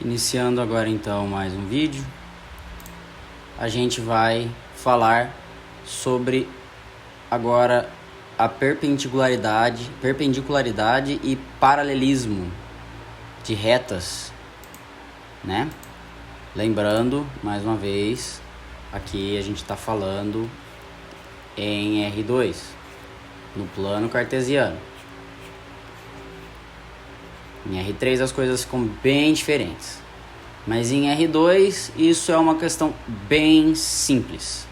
Iniciando agora então mais um vídeo, a gente vai falar sobre agora a perpendicularidade e paralelismo de retas, né? Lembrando, mais uma vez, aqui a gente está falando em R2, no plano cartesiano. Em R3 as coisas ficam bem diferentes, mas em R2 isso é uma questão bem simples.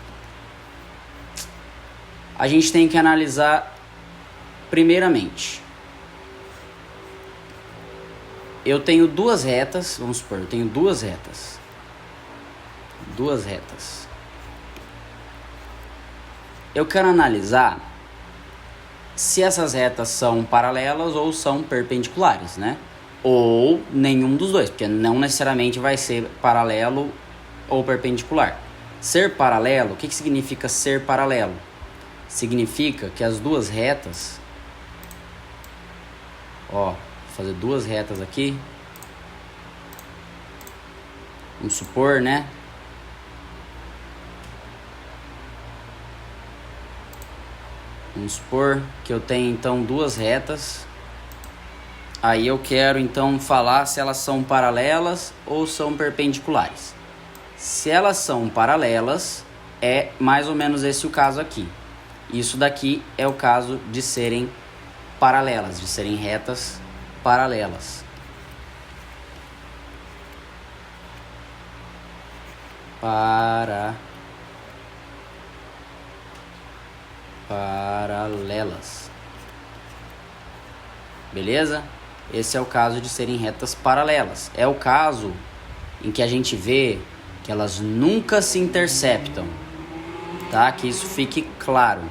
A gente tem que analisar primeiramente. Eu tenho duas retas, vamos supor, eu tenho duas retas. Eu quero analisar se essas retas são paralelas ou são perpendiculares, né? Ou nenhum dos dois, porque não necessariamente vai ser paralelo ou perpendicular. Ser paralelo, o que significa ser paralelo? Significa que as duas retas, vou fazer duas retas aqui, vamos supor, né? Vamos supor que eu tenho então duas retas. Aí eu quero então falar se elas são paralelas ou são perpendiculares. Se elas são paralelas, é mais ou menos esse o caso aqui. Isso daqui é o caso de serem paralelas, de serem retas paralelas. Paralelas. Beleza? Esse é o caso de serem retas paralelas. É o caso em que a gente vê que elas nunca se interceptam, tá? Que isso fique claro.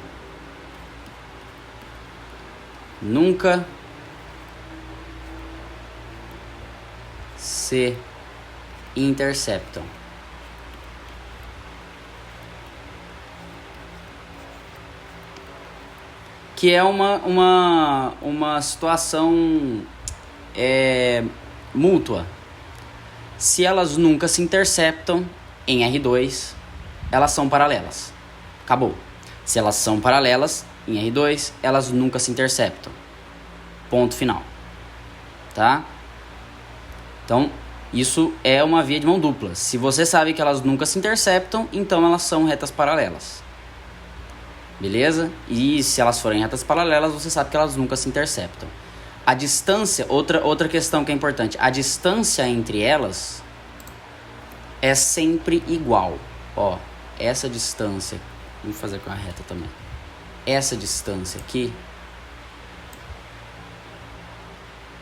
Nunca se interceptam. Que é uma situação mútua. Se elas nunca se interceptam em R2, elas são paralelas. Acabou. Se elas são paralelas em R2, elas nunca se interceptam. Ponto final. Tá? Então, isso é uma via de mão dupla. Se você sabe que elas nunca se interceptam, então elas são retas paralelas. Beleza? E se elas forem retas paralelas, você sabe que elas nunca se interceptam. A distância, outra questão que é importante, a distância entre elas é sempre igual. Essa distância, vamos fazer com a reta também. Essa distância aqui,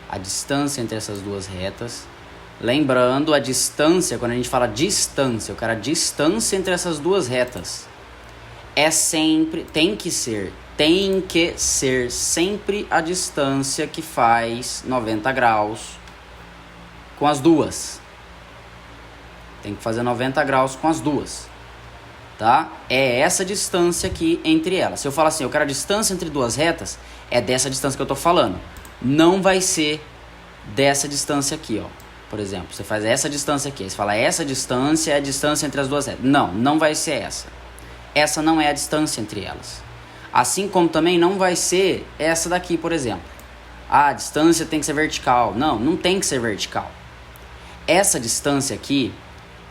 a distância entre essas duas retas, lembrando a distância, quando a gente fala distância, eu quero a distância entre essas duas retas. É sempre, tem que ser sempre a distância que faz 90 graus com as duas. Tem que fazer 90 graus com as duas, tá? É essa distância aqui entre elas. Se eu falar assim, eu quero a distância entre duas retas, é dessa distância que eu tô falando. Não vai ser dessa distância aqui, Por exemplo, você faz essa distância aqui, você fala essa distância é a distância entre as duas retas. Não vai ser essa. Essa não é a distância entre elas. Assim como também não vai ser essa daqui, por exemplo. A distância tem que ser vertical. Não tem que ser vertical. Essa distância aqui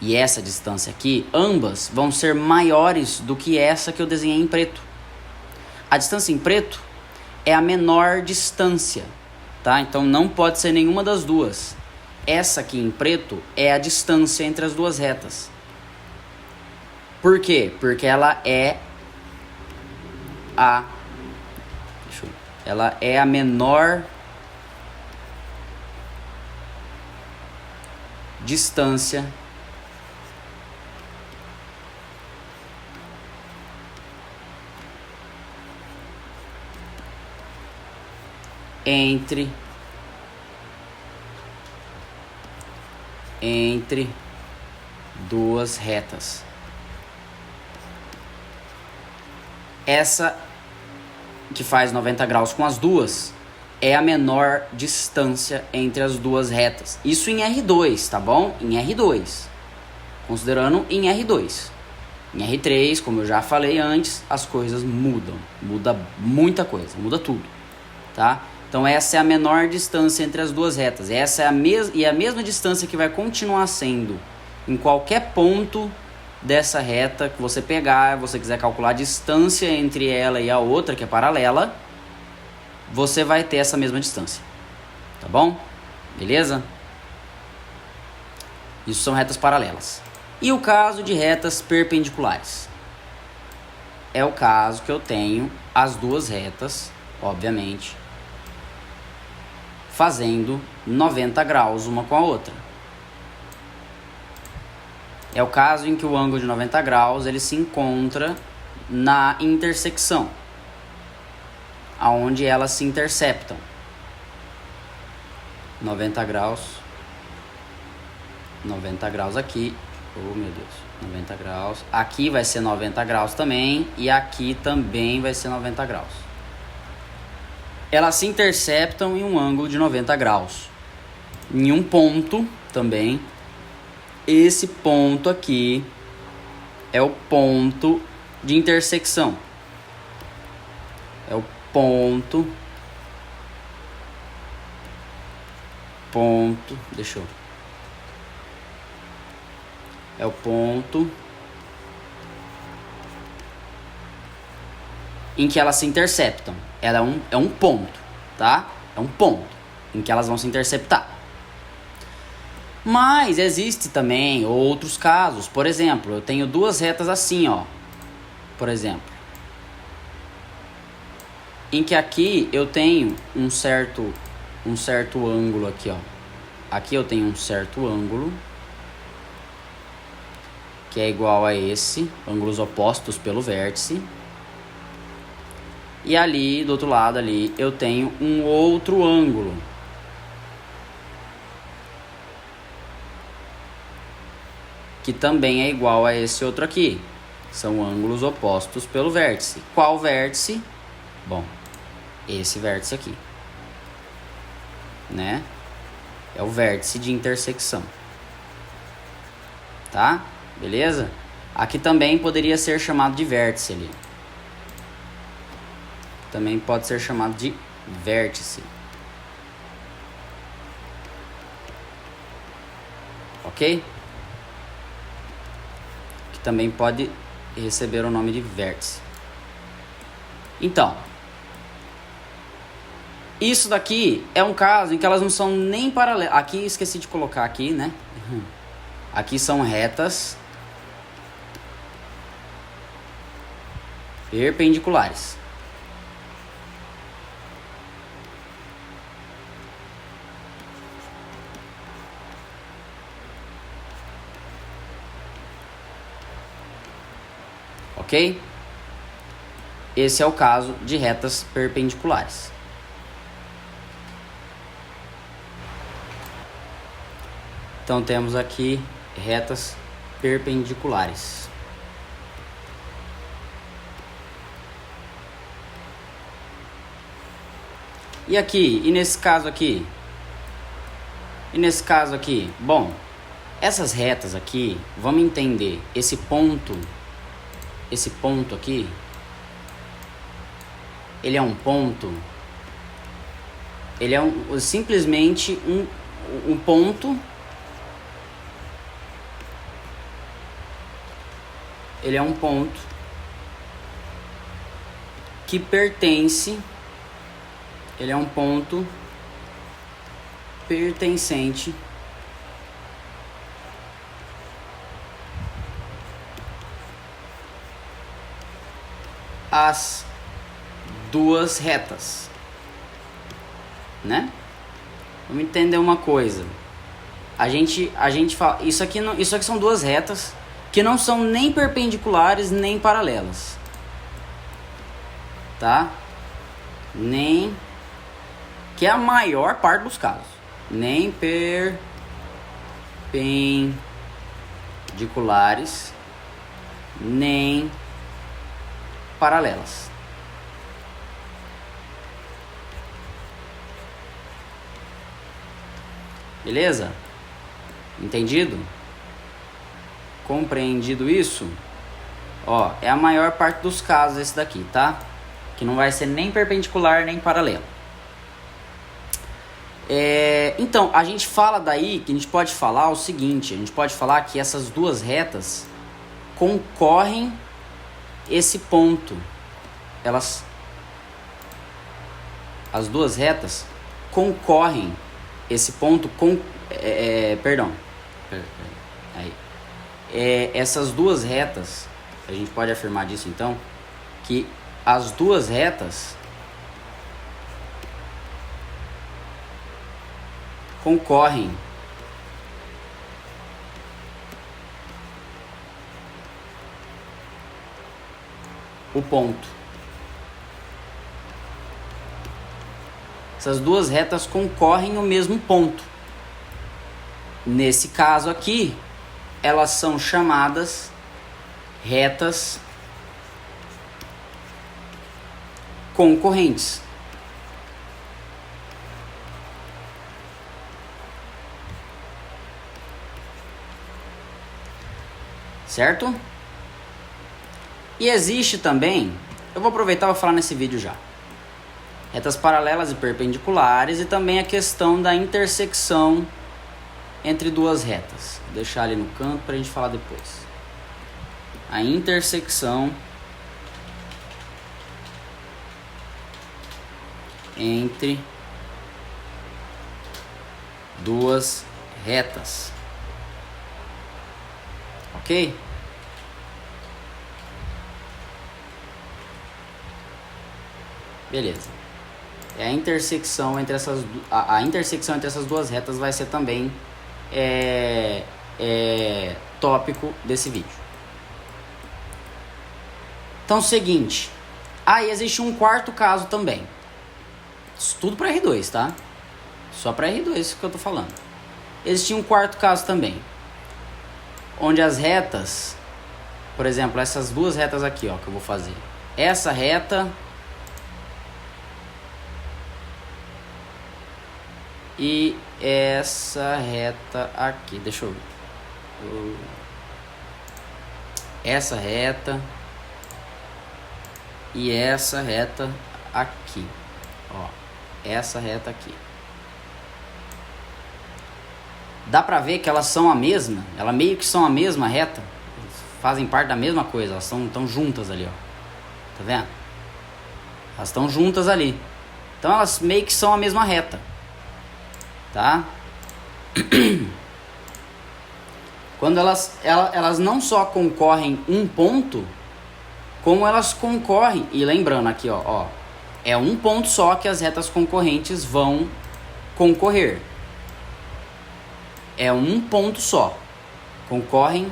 e essa distância aqui, ambas vão ser maiores do que essa que eu desenhei em preto. A distância em preto é a menor distância, tá? Então não pode ser nenhuma das duas. Essa aqui em preto é a distância entre as duas retas. Por quê? Porque ela é a menor distância entre duas retas. Essa que faz 90 graus com as duas é a menor distância entre as duas retas. Isso em R2, tá bom? Em R2. Considerando em R2. Em R3, como eu já falei antes, as coisas mudam. Muda muita coisa, muda tudo, tá? Então essa é a menor distância entre as duas retas. Essa é a mesma distância que vai continuar sendo em qualquer ponto dessa reta que você pegar, você quiser calcular a distância entre ela e a outra, que é paralela, você vai ter essa mesma distância. Tá bom? Beleza? Isso são retas paralelas. E o caso de retas perpendiculares? É o caso que eu tenho as duas retas, obviamente, fazendo 90 graus uma com a outra. É o caso em que o ângulo de 90 graus ele se encontra na intersecção, aonde elas se interceptam. 90 graus aqui. Oh, meu Deus. 90 graus. Aqui vai ser 90 graus também. E aqui também vai ser 90 graus. Elas se interceptam em um ângulo de 90 graus. Em um ponto também. Esse ponto aqui é o ponto de intersecção. É o ponto. Deixa eu. É o ponto em que elas se interceptam. Ela é um ponto, tá? É um ponto em que elas vão se interceptar. Mas existe também outros casos. Por exemplo, eu tenho duas retas assim, ó. Por exemplo, em que aqui eu tenho um certo ângulo aqui, ó. Aqui eu tenho um certo ângulo que é igual a esse, ângulos opostos pelo vértice. E ali, do outro lado ali, eu tenho um outro ângulo. Que também é igual a esse outro aqui. São ângulos opostos pelo vértice. Qual vértice? Bom, esse vértice aqui, né? É o vértice de intersecção. Tá? Beleza? Aqui também poderia ser chamado de vértice ali. Também pode ser chamado de vértice. Ok? Que também pode receber o nome de vértice. Então, isso daqui é um caso em que elas não são nem paralelas. Aqui esqueci de colocar aqui, né? Aqui são retas perpendiculares. Ok? Esse é o caso de retas perpendiculares. Então temos aqui retas perpendiculares. E aqui, e nesse caso aqui? E nesse caso aqui? Bom, essas retas aqui, vamos entender, esse ponto aqui, ele é um ponto, ele é simplesmente um ponto, ele é um ponto que pertence, ele é um ponto pertencente às duas retas, né? Vamos entender uma coisa. A gente fala, isso aqui são duas retas que não são nem perpendiculares nem paralelas, tá? Nem, que é a maior parte dos casos, nem perpendiculares nem paralelas. Beleza? Entendido? Compreendido isso? Ó, é a maior parte dos casos esse daqui, tá? Que não vai ser nem perpendicular nem paralelo. Então, a gente fala daí que a gente pode falar o seguinte: a gente pode falar que essas duas retas concorrem esse ponto. As duas retas concorrem esse ponto com... essas duas retas, a gente pode afirmar disso então, que as duas retas concorrem o ponto. Essas duas retas concorrem o mesmo ponto. Nesse caso aqui, elas são chamadas retas concorrentes. Certo? E existe também, eu vou aproveitar e vou falar nesse vídeo já, retas paralelas e perpendiculares, e também a questão da intersecção entre duas retas. Vou deixar ali no canto para a gente falar depois. A intersecção entre duas retas. Ok? Beleza. A intersecção entre essas duas retas vai ser também tópico desse vídeo. Então, seguinte. Aí existe um quarto caso também. Isso tudo para R2, tá? Só para R2 que eu tô falando. Existe um quarto caso também, onde as retas, por exemplo, essas duas retas aqui, ó, que eu vou fazer. Essa reta e essa reta aqui, deixa eu ver. Essa reta e essa reta aqui, ó, essa reta aqui. Dá pra ver que elas são a mesma, elas meio que são a mesma reta, fazem parte da mesma coisa, elas estão juntas ali, ó. Tá vendo? Elas estão juntas ali. Então elas meio que são a mesma reta. Tá? Quando elas não só concorrem um ponto, como elas concorrem, e lembrando aqui, ó, é um ponto só que as retas concorrentes vão concorrer. É um ponto só. Concorrem,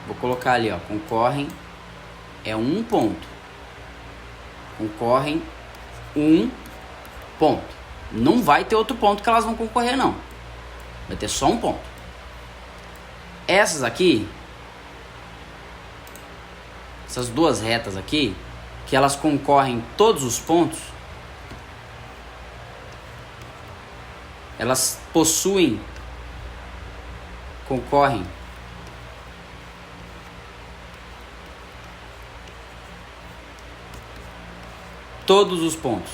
vou colocar ali, ó, concorrem, é um ponto. Concorrem um ponto. Não vai ter outro ponto que elas vão concorrer, não. Vai ter só um ponto. Essas aqui, essas duas retas aqui, que elas concorrem todos os pontos, elas concorrem todos os pontos.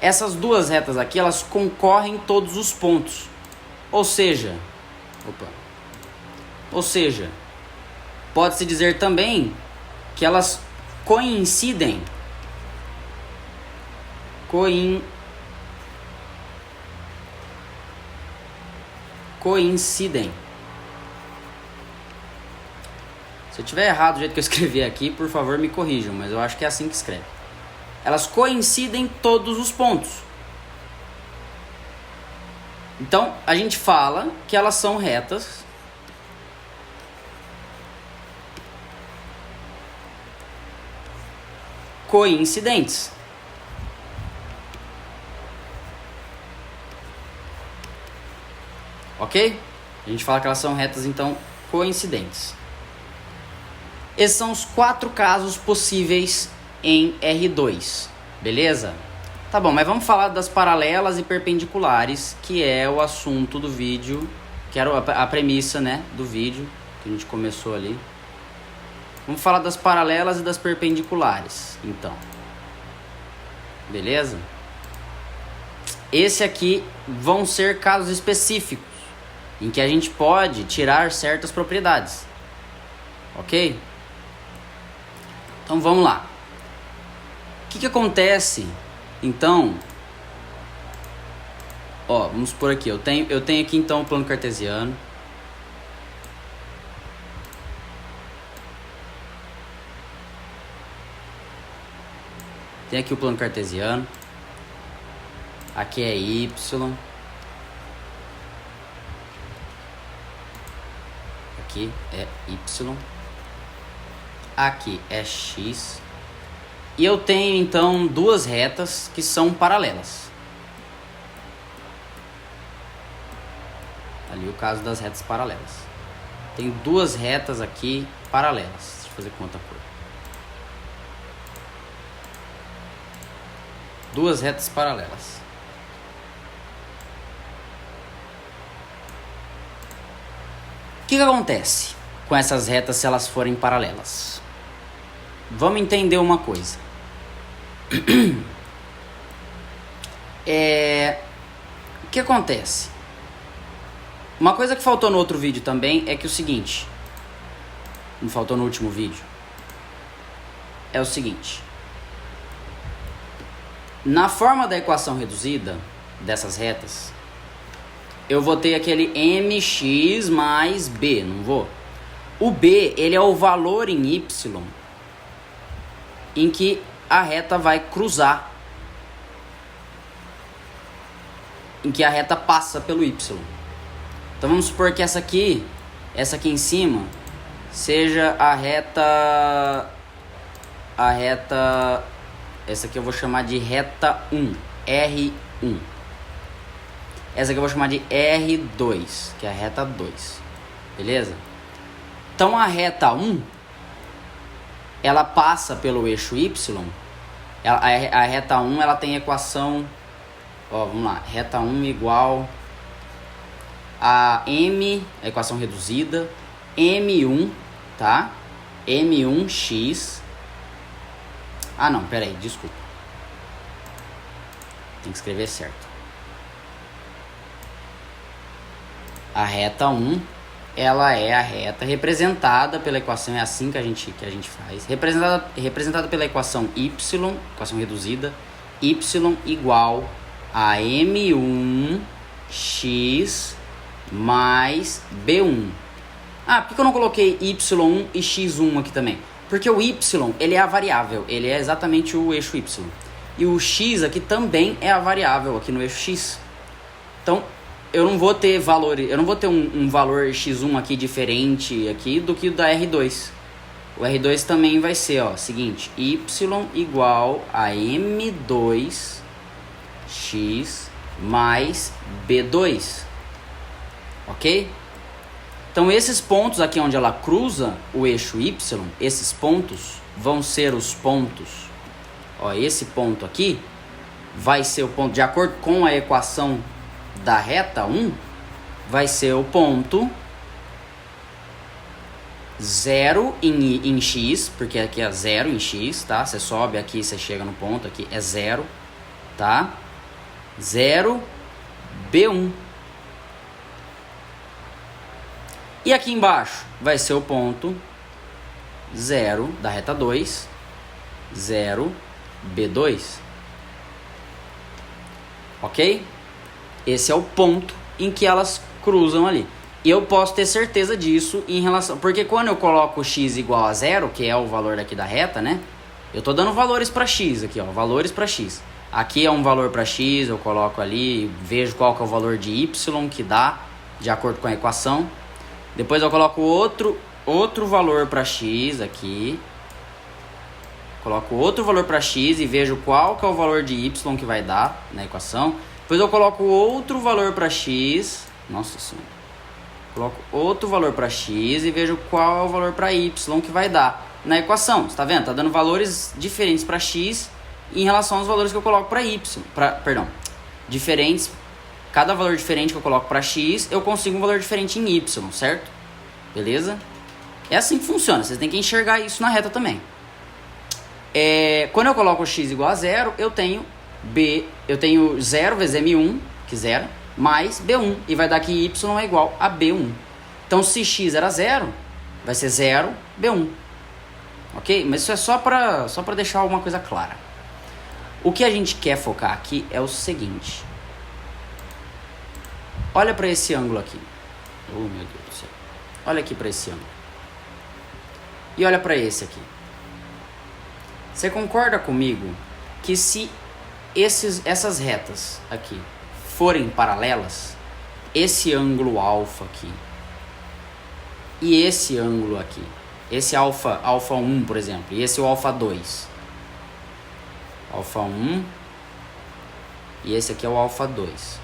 Essas duas retas aqui, elas concorrem todos os pontos. Ou seja, pode-se dizer também que elas coincidem. Coincidem. Se eu tiver errado do jeito que eu escrevi aqui, por favor me corrijam, mas eu acho que é assim que escreve. Elas coincidem todos os pontos. Então, a gente fala que elas são retas coincidentes. Ok? A gente fala que elas são retas, então, coincidentes. Esses são os 4 casos possíveis em R2, beleza? Tá bom, mas vamos falar das paralelas e perpendiculares, que é o assunto do vídeo, que era a premissa, né, do vídeo que a gente começou ali. Vamos falar das paralelas e das perpendiculares, então. Beleza? Esse aqui vão ser casos específicos, em que a gente pode tirar certas propriedades. Ok? Então vamos lá. O que acontece, então? Ó, vamos por aqui. Eu tenho aqui então o plano cartesiano. Tem aqui o plano cartesiano. Aqui é Y. Aqui é Y. Aqui é X. E eu tenho então duas retas que são paralelas. Ali o caso das retas paralelas. Tem duas retas aqui paralelas. Deixa eu fazer conta por. Duas retas paralelas. O que acontece com essas retas se elas forem paralelas? Vamos entender uma coisa. O que acontece? Uma coisa que faltou no outro vídeo também é que o seguinte. Não faltou no último vídeo. É o seguinte. Na forma da equação reduzida dessas retas, eu vou ter aquele mx mais b, não vou? O b, ele é o valor em y em que a reta vai cruzar, em que a reta passa pelo y. Então vamos supor que essa aqui em cima, seja a reta, essa aqui eu vou chamar de reta 1, R1. Essa aqui eu vou chamar de R2, que é a reta 2, beleza? Então a reta 1, ela passa pelo eixo Y, a reta 1 ela tem equação, ó, vamos lá, reta 1 igual a M, a equação reduzida, M1, tá? M1x, ah não, pera aí, desculpa, tem que escrever certo. A reta 1, ela é a reta representada pela equação, é assim que a gente faz, representada pela equação y, equação reduzida, y igual a m1x mais b1. Ah, por que eu não coloquei y1 e x1 aqui também? Porque o y, ele é a variável, ele é exatamente o eixo y. E o x aqui também é a variável aqui no eixo x. Então, eu não vou ter um valor x1 aqui diferente aqui do que o da R2. O R2 também vai ser, ó, seguinte, y igual a m2x mais b2. Ok? Então esses pontos aqui onde ela cruza o eixo y, esses pontos vão ser os pontos, ó, esse ponto aqui vai ser o ponto, de acordo com a equação da reta 1, vai ser o ponto 0 em x, porque aqui é 0 em x, tá? Você sobe aqui, você chega no ponto, aqui é 0, tá? 0, B1. E aqui embaixo vai ser o ponto 0 da reta 2, 0, B2. Ok? Esse é o ponto em que elas cruzam ali. E eu posso ter certeza disso em relação... Porque quando eu coloco x igual a 0, que é o valor daqui da reta, né? Eu tô dando valores para x aqui, ó. Valores para x. Aqui é um valor para x, eu coloco ali, vejo qual que é o valor de y que dá, de acordo com a equação. Depois eu coloco outro valor para x aqui. Coloco outro valor para x e vejo qual que é o valor de y que vai dar na equação. Depois eu coloco outro valor para x. Nossa senhora. Coloco outro valor para x e vejo qual é o valor para y que vai dar. na equação. Está vendo? Está dando valores diferentes para x em relação aos valores que eu coloco para y. Perdão, diferentes. Cada valor diferente que eu coloco para x, eu consigo um valor diferente em y, certo? Beleza? É assim que funciona. Vocês têm que enxergar isso na reta também. Quando eu coloco x igual a zero, eu tenho 0 vezes m1, que zero, mais b1. E vai dar que y é igual a b1. Então, se x era zero, vai ser 0, b1. Ok? Mas isso é só para deixar alguma coisa clara. O que a gente quer focar aqui é o seguinte. Olha para esse ângulo aqui. Oh, meu Deus do céu. Olha aqui para esse ângulo. E olha para esse aqui. Você concorda comigo que se essas retas aqui forem paralelas, esse ângulo alfa aqui e esse ângulo aqui, esse alfa 1, por exemplo, e esse o alfa 2, alfa 1 e esse aqui é o alfa 2.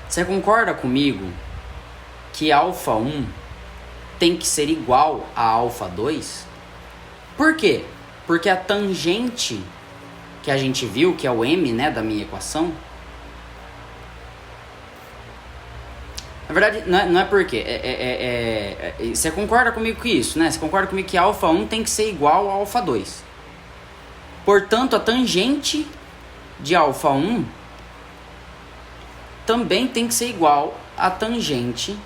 Você concorda comigo que alfa 1 tem que ser igual a alfa 2? Por quê? Porque a tangente que a gente viu, que é o m, né, da minha equação, na verdade, não é porque, você concorda comigo com isso, né? Você concorda comigo que alfa 1 tem que ser igual a alfa 2. Portanto, a tangente de alfa 1 também tem que ser igual à tangente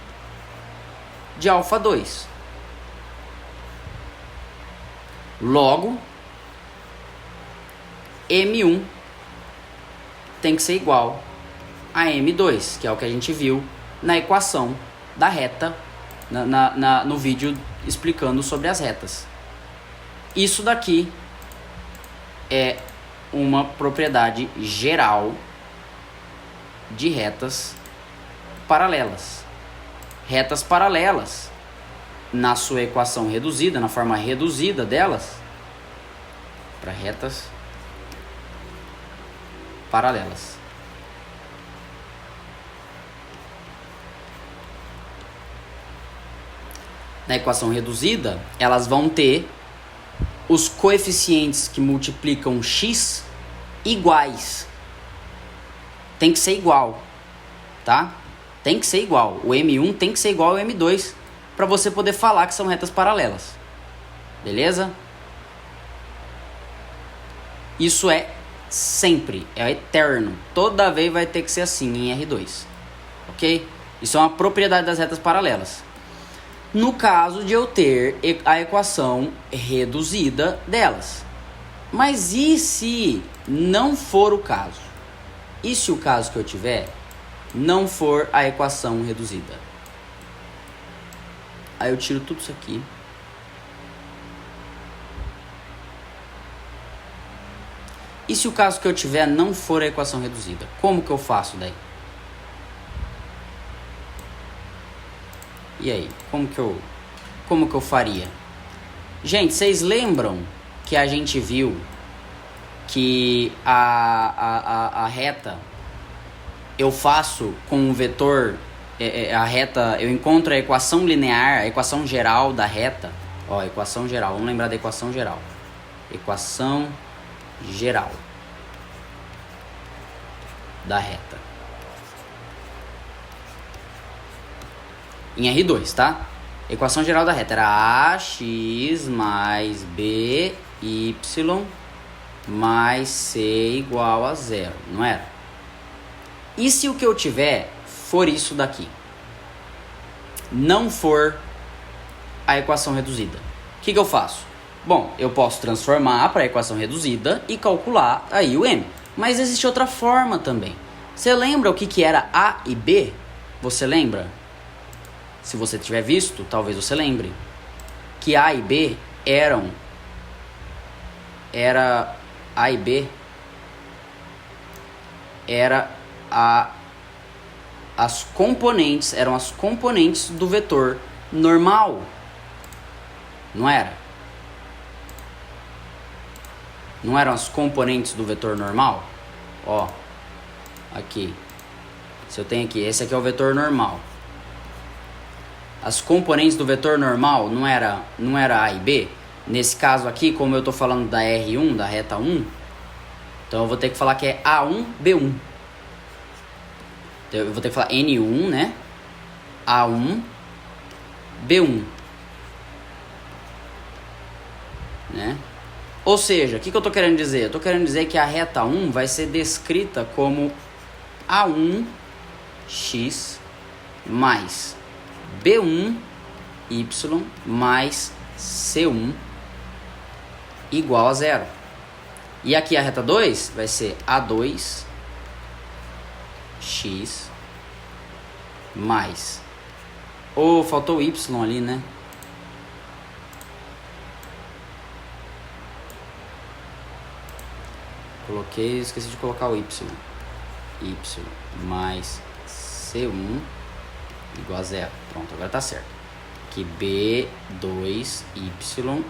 de alfa 2. Logo, M1 tem que ser igual a M2, que é o que a gente viu na equação da reta, no vídeo explicando sobre as retas. Isso daqui é uma propriedade geral de retas paralelas. Retas paralelas, na sua equação reduzida, na forma reduzida delas, para retas paralelas. Na equação reduzida, elas vão ter os coeficientes que multiplicam x iguais. Tem que ser igual, tá? Tem que ser igual. O M1 tem que ser igual ao M2 para você poder falar que são retas paralelas. Beleza? Isso é sempre, é eterno. Toda vez vai ter que ser assim em R2. Ok? Isso é uma propriedade das retas paralelas. No caso de eu ter a equação reduzida delas. Mas e se não for o caso? E se o caso que eu tiver não for a equação reduzida? Aí eu tiro tudo isso aqui. E se o caso que eu tiver não for a equação reduzida? Como que eu faço daí? E aí? Como que eu faria? Gente, vocês lembram que a gente viu que a reta eu faço com o vetor, a reta, eu encontro a equação linear, a equação geral da reta. Ó, equação geral, vamos lembrar da equação geral. Equação geral da reta. Em R2, tá? Equação geral da reta era ax mais by mais c igual a zero, não era? E se o que eu tiver for isso daqui? Não for a equação reduzida. O que eu faço? Bom, eu posso transformar para a equação reduzida e calcular aí o m. Mas existe outra forma também. Você lembra o que era A e B? Você lembra? Se você tiver visto, talvez você lembre. Que A e B A e B eram as componentes do vetor normal. Não era? Não eram as componentes do vetor normal? Ó, aqui. Se eu tenho aqui, esse aqui é o vetor normal. as componentes do vetor normal não era A e B? Nesse caso aqui, como eu estou falando da R1, da reta 1, então eu vou ter que falar que é A1, B1. Eu vou ter que falar N1, né? A1, B1. Né? Ou seja, o que eu estou querendo dizer? Eu estou querendo dizer que a reta 1 vai ser descrita como A1x mais B1y mais C1 igual a 0. E aqui a reta 2 vai ser A2x mais... Oh, faltou o y ali, né? Coloquei, esqueci de colocar o y. Y mais C1 igual a 0. Pronto, agora tá certo. Aqui B2y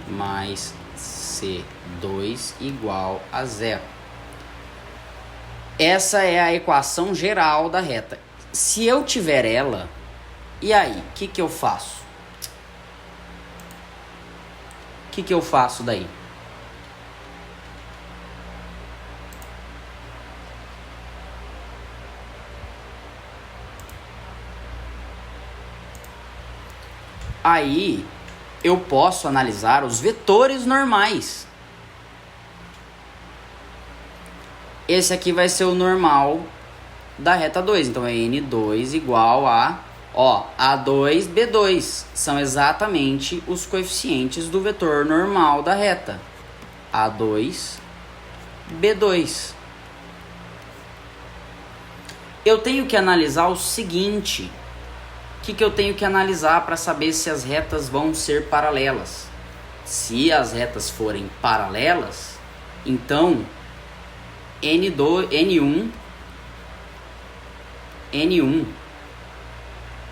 mais C2 igual a 0. Essa é a equação geral da reta. Se eu tiver ela, e aí, o que eu faço? O que eu faço daí? Aí eu posso analisar os vetores normais. Esse aqui vai ser o normal da reta 2. Então é N2 igual a A2, B2. São exatamente os coeficientes do vetor normal da reta. A2, B2. Eu tenho que analisar o seguinte... O que eu tenho que analisar para saber se as retas vão ser paralelas? Se as retas forem paralelas, então N1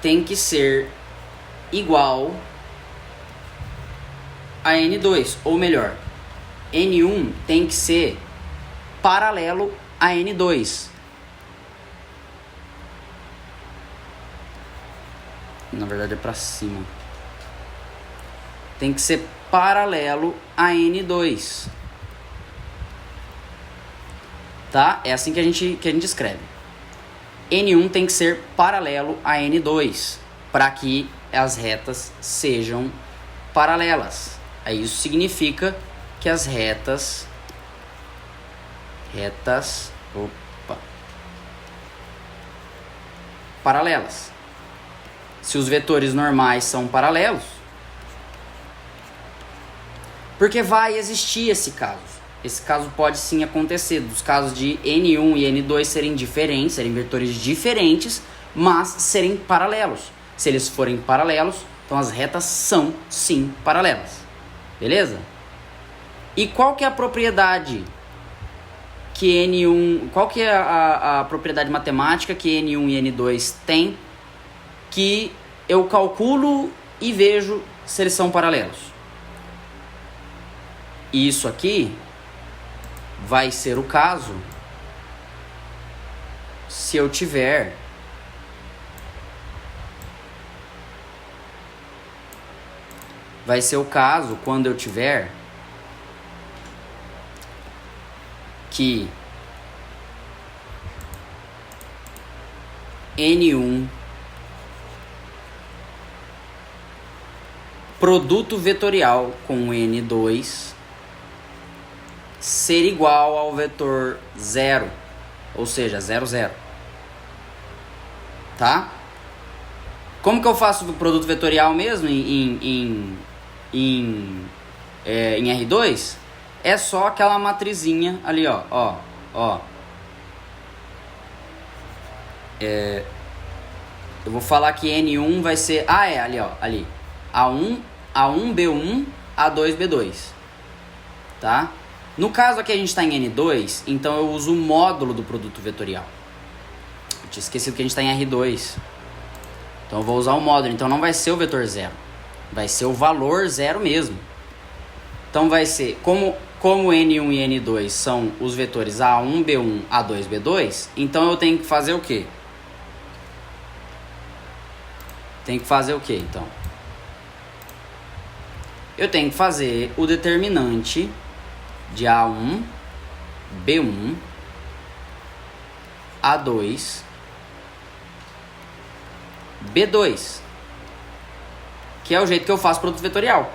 tem que ser igual a N2, ou melhor, N1 tem que ser paralelo a N2. Na verdade é para cima. Tem que ser paralelo a N2. Tá? É assim que a gente escreve. N1 tem que ser paralelo a N2 para que as retas sejam paralelas. Aí isso significa que as retas paralelas. Se os vetores normais são paralelos, porque vai existir esse caso. Esse caso pode sim acontecer, dos casos de N1 e N2 serem diferentes, serem vetores diferentes, mas serem paralelos. Se eles forem paralelos, então as retas são sim paralelas. Beleza? E qual que é a propriedade que N1, qual que é a propriedade matemática que N1 e N2 têm, que eu calculo e vejo se eles são paralelos? Isso aqui vai ser o caso se eu tiver quando eu tiver que N1 produto vetorial com N2 ser igual ao vetor 0, ou seja, 0, 0. Tá? Como que eu faço o produto vetorial mesmo em R2? É só aquela matrizinha ali, ó. Eu vou falar que N1 vai ser... ali. A1, B1, A2, B2. Tá? No caso aqui a gente está em N2, então eu uso o módulo do produto vetorial. Eu tinha esquecido que a gente está em R2. Então eu vou usar o módulo. Então não vai ser o vetor 0. Vai ser o valor 0 mesmo. Então vai ser... Como N1 e N2 são os vetores A1, B1, A2, B2, então eu tenho que fazer o quê? Tem que fazer o que, então? Eu tenho que fazer o determinante de A1, B1, A2, B2, que é o jeito que eu faço produto vetorial.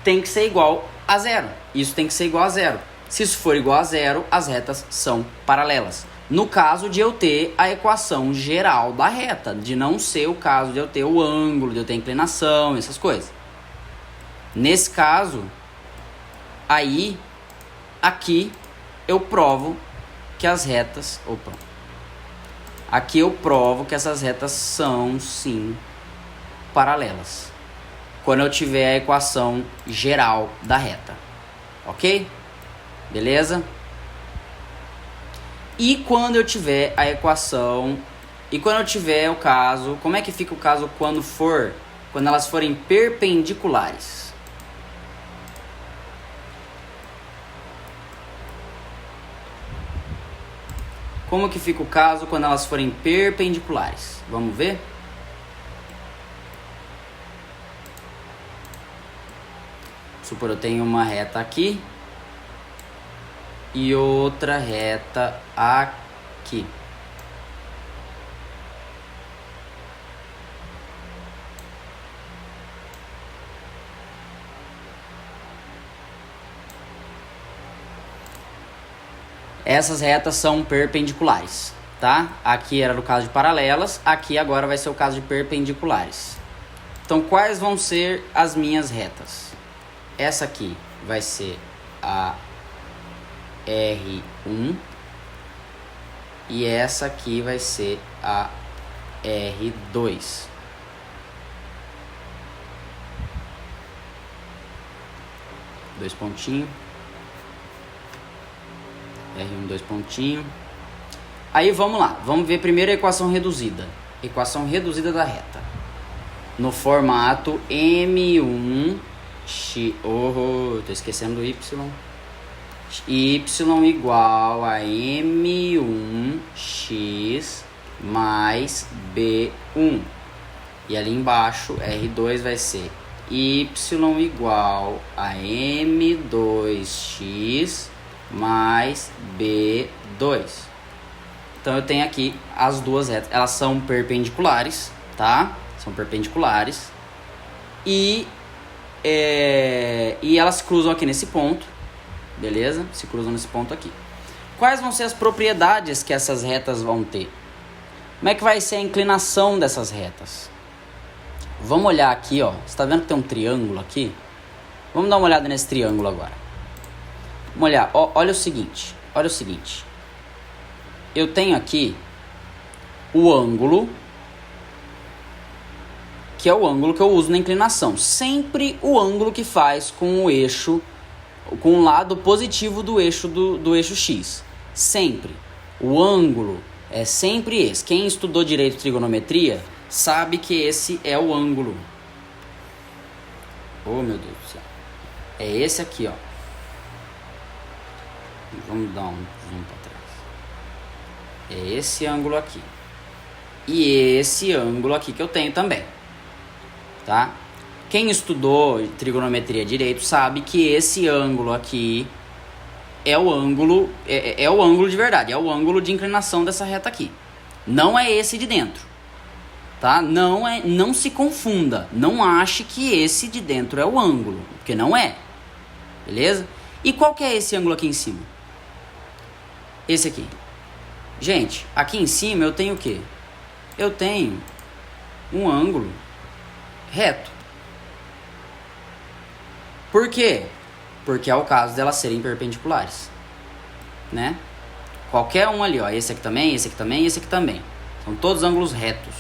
Tem que ser igual a zero. Isso tem que ser igual a zero. Se isso for igual a zero, as retas são paralelas. No caso de eu ter a equação geral da reta, de não ser o caso de eu ter o ângulo, de eu ter inclinação, essas coisas. Nesse caso, aí, aqui, eu provo que as retas... Opa! Aqui eu provo que essas retas são, sim, paralelas. Quando eu tiver a equação geral da reta. Ok? Beleza? E quando eu tiver a equação... E quando eu tiver o caso... Como é que fica o caso quando elas forem perpendiculares? Como que fica o caso quando elas forem perpendiculares? Vamos ver? Supor, eu tenho uma reta aqui e outra reta aqui. Essas retas são perpendiculares, tá? Aqui era no caso de paralelas, aqui agora vai ser o caso de perpendiculares. Então, quais vão ser as minhas retas? Essa aqui vai ser a R1 e essa aqui vai ser a R2. Dois pontinhos. R1, dois pontinhos. Aí vamos lá, vamos ver primeiro a equação reduzida. Equação reduzida da reta. No formato M1x... tô esquecendo do Y. Y igual a M1x mais B1. E ali embaixo, R2 vai ser Y igual a M2x mais B2. Então eu tenho aqui as duas retas, elas são perpendiculares, tá? São perpendiculares e elas se cruzam aqui nesse ponto, beleza? Se cruzam nesse ponto aqui. Quais vão ser as propriedades que essas retas vão ter? Como é que vai ser a inclinação dessas retas? Vamos olhar aqui, ó. Você tá vendo que tem um triângulo aqui? Vamos dar uma olhada nesse triângulo agora. Vamos olhar, olha o seguinte, eu tenho aqui o ângulo, que é o ângulo que eu uso na inclinação, sempre o ângulo que faz com o eixo, com o lado positivo do eixo do eixo X, sempre, o ângulo é sempre esse. Quem estudou direito de trigonometria sabe que esse é o ângulo, oh meu Deus do céu, é esse aqui, ó. Vamos dar um zoom para trás. É esse ângulo aqui. E esse ângulo aqui que eu tenho também. Tá? Quem estudou trigonometria direito sabe que esse ângulo aqui é o ângulo, é o ângulo de verdade. É o ângulo de inclinação dessa reta aqui. Não é esse de dentro. Tá? Não se confunda. Não ache que esse de dentro é o ângulo. Porque não é. Beleza? E qual que é esse ângulo aqui em cima? Esse aqui. Gente, aqui em cima eu tenho o quê? Eu tenho um ângulo reto. Por quê? Porque é o caso delas serem perpendiculares, né? Qualquer um ali, ó. Esse aqui também, esse aqui também, esse aqui também. São todos ângulos retos.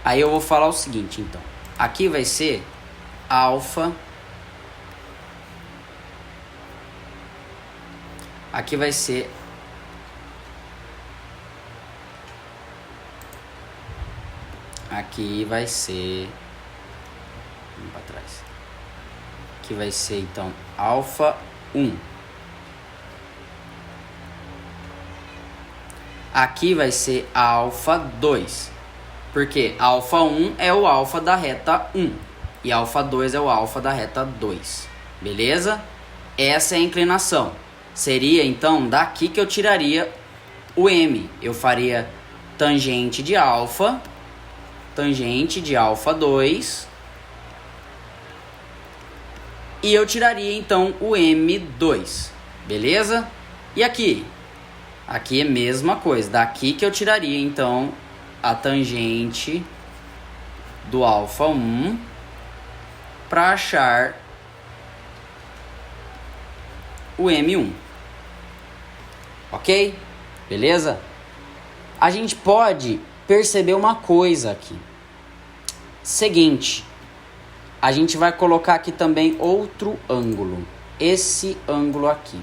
Aí eu vou falar o seguinte, então. Aqui vai ser alfa. Aqui vai ser vamos para trás. Aqui vai ser então alfa 1. Aqui vai ser alfa 2. Porque alfa 1 é o alfa da reta 1 e alfa 2 é o alfa da reta 2. Beleza? Essa é a inclinação. Seria então daqui que eu tiraria o m. Eu faria tangente de alfa 2, e eu tiraria então o m2. Beleza? E aqui? Aqui é a mesma coisa. Daqui que eu tiraria então a tangente do alfa 1 para achar o M1. Ok? Beleza? A gente pode perceber uma coisa aqui. Seguinte, a gente vai colocar aqui também outro ângulo. Esse ângulo aqui.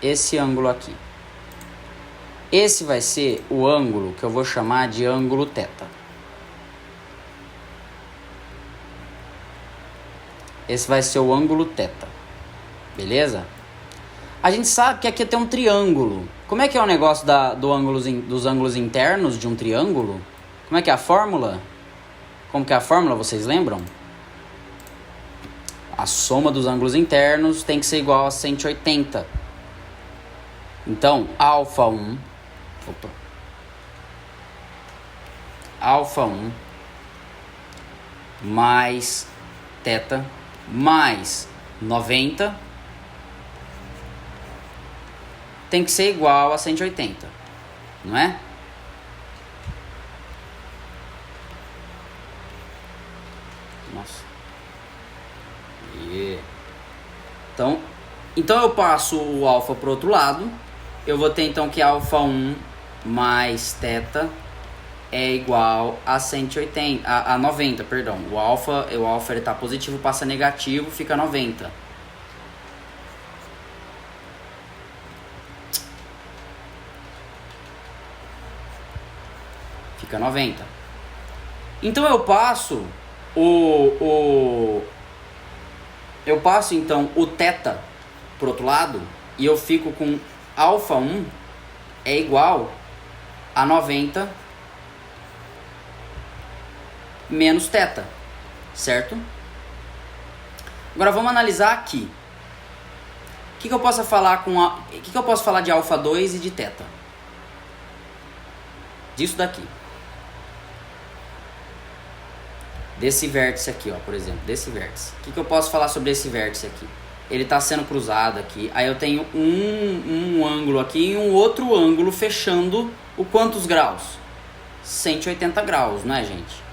Esse ângulo aqui. Esse vai ser o ângulo que eu vou chamar de ângulo θ. Esse vai ser o ângulo θ. Beleza? A gente sabe que aqui tem um triângulo. Como é que é o negócio dos ângulos internos de um triângulo? Como é que é a fórmula? Como que é a fórmula, vocês lembram? A soma dos ângulos internos tem que ser igual a 180. Então, alfa 1 mais θ mais 90 tem que ser igual a 180, não é? Nossa. Yeah. Então eu passo o alfa para o outro lado. Eu vou ter então que alfa 1 mais θ é igual a 180, a 90, perdão. O alfa ele tá positivo, passa negativo, fica 90. Fica 90. Então eu passo então o θ pro outro lado e eu fico com alfa 1 é igual a 90 menos θ, certo? Agora vamos analisar aqui. O que eu posso falar que eu posso falar de alfa 2 e de θ? Disso daqui. Desse vértice aqui, ó, por exemplo, desse vértice. O que eu posso falar sobre esse vértice aqui? Ele está sendo cruzado aqui. Aí eu tenho um ângulo aqui e um outro ângulo fechando o quantos graus? 180 graus, né, gente?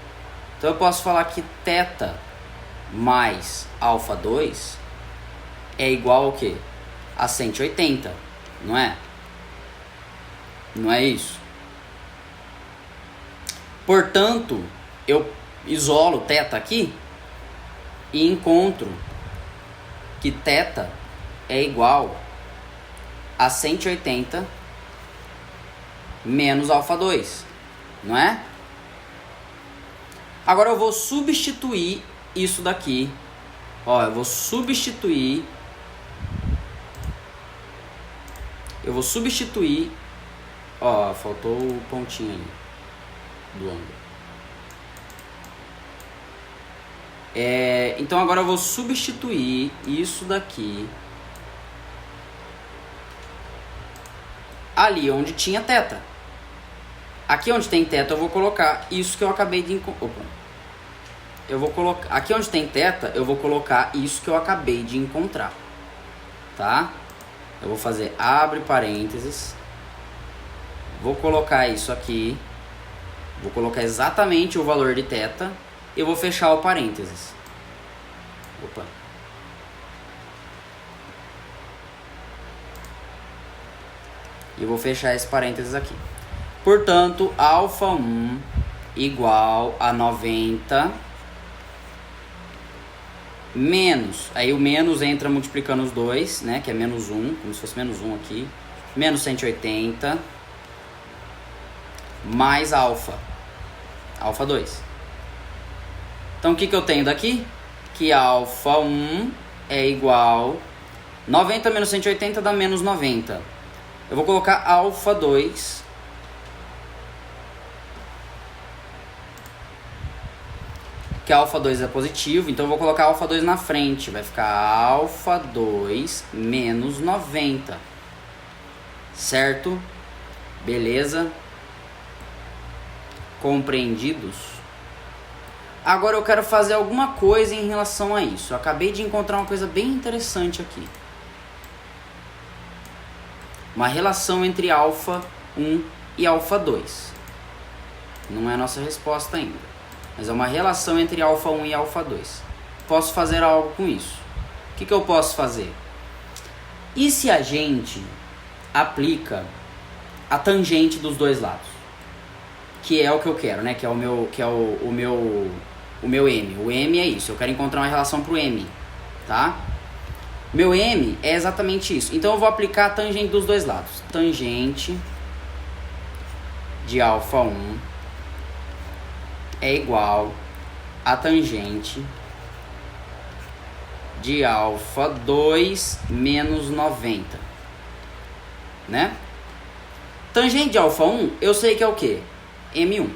Então eu posso falar que θ mais alfa 2 é igual ao quê? A 180, não é? Não é isso? Portanto, eu isolo θ aqui e encontro que θ é igual a 180 menos alfa 2, não é? Agora eu vou substituir isso daqui. Ó, eu vou substituir. Ó, faltou o pontinho ali do ângulo. Então agora eu vou substituir isso daqui ali onde tinha θ. Aqui onde tem θ eu vou colocar isso que eu acabei de aqui onde tem θ eu vou colocar isso que eu acabei de encontrar, tá? Eu vou fazer abre parênteses, vou colocar isso aqui, vou colocar exatamente o valor de θ. Eu vou fechar o parênteses. Opa. E eu vou fechar esse parênteses aqui. Portanto, alfa 1 igual a 90 menos. Aí o menos entra multiplicando os dois, né? Que é menos 1, como se fosse menos 1 aqui. Menos 180 mais alfa 2. Então, o que eu tenho daqui? Que alfa 1 é igual... 90 menos 180 dá menos 90. Eu vou colocar alfa 2 que alfa 2 é positivo, então eu vou colocar alfa 2 na frente. Vai ficar alfa 2 menos 90. Certo? Beleza? Compreendidos? Agora eu quero fazer alguma coisa em relação a isso. Eu acabei de encontrar uma coisa bem interessante aqui. Uma relação entre alfa 1 e alfa 2. Não é a nossa resposta ainda. Mas é uma relação entre alfa 1 e alfa 2. Posso fazer algo com isso. O que eu posso fazer? E se a gente aplica a tangente dos dois lados? Que é o que eu quero, né? Que é o meu M. O M é isso. Eu quero encontrar uma relação para o M. Tá? Meu M é exatamente isso. Então eu vou aplicar a tangente dos dois lados. Tangente de alfa 1 é igual a tangente de alfa 2 menos 90. Né? Tangente de alfa 1, eu sei que é o quê? M1.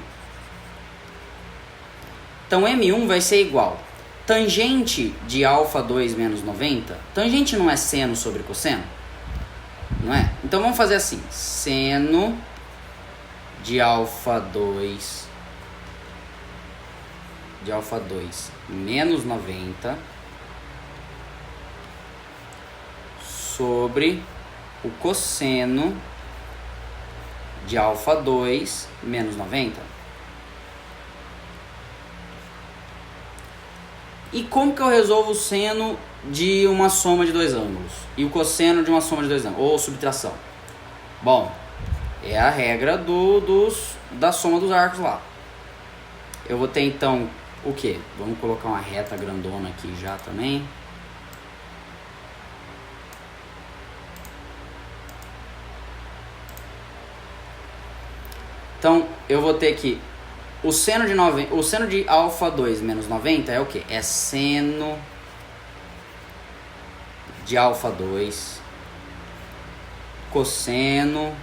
Então M1 vai ser igual. Tangente de alfa 2 menos 90. Tangente não é seno sobre cosseno? Não é? Então vamos fazer assim. Seno de alfa 2 menos 90 sobre o cosseno de alfa 2 menos 90. E como que eu resolvo o seno de uma soma de dois ângulos? E o cosseno de uma soma de dois ângulos? Ou subtração? Bom, é a regra da soma dos arcos lá. Eu vou ter então o quê? Vamos colocar uma reta grandona aqui já também. Então, eu vou ter que o seno de alfa 2 menos 90 é o quê? É seno de alfa 2 cosseno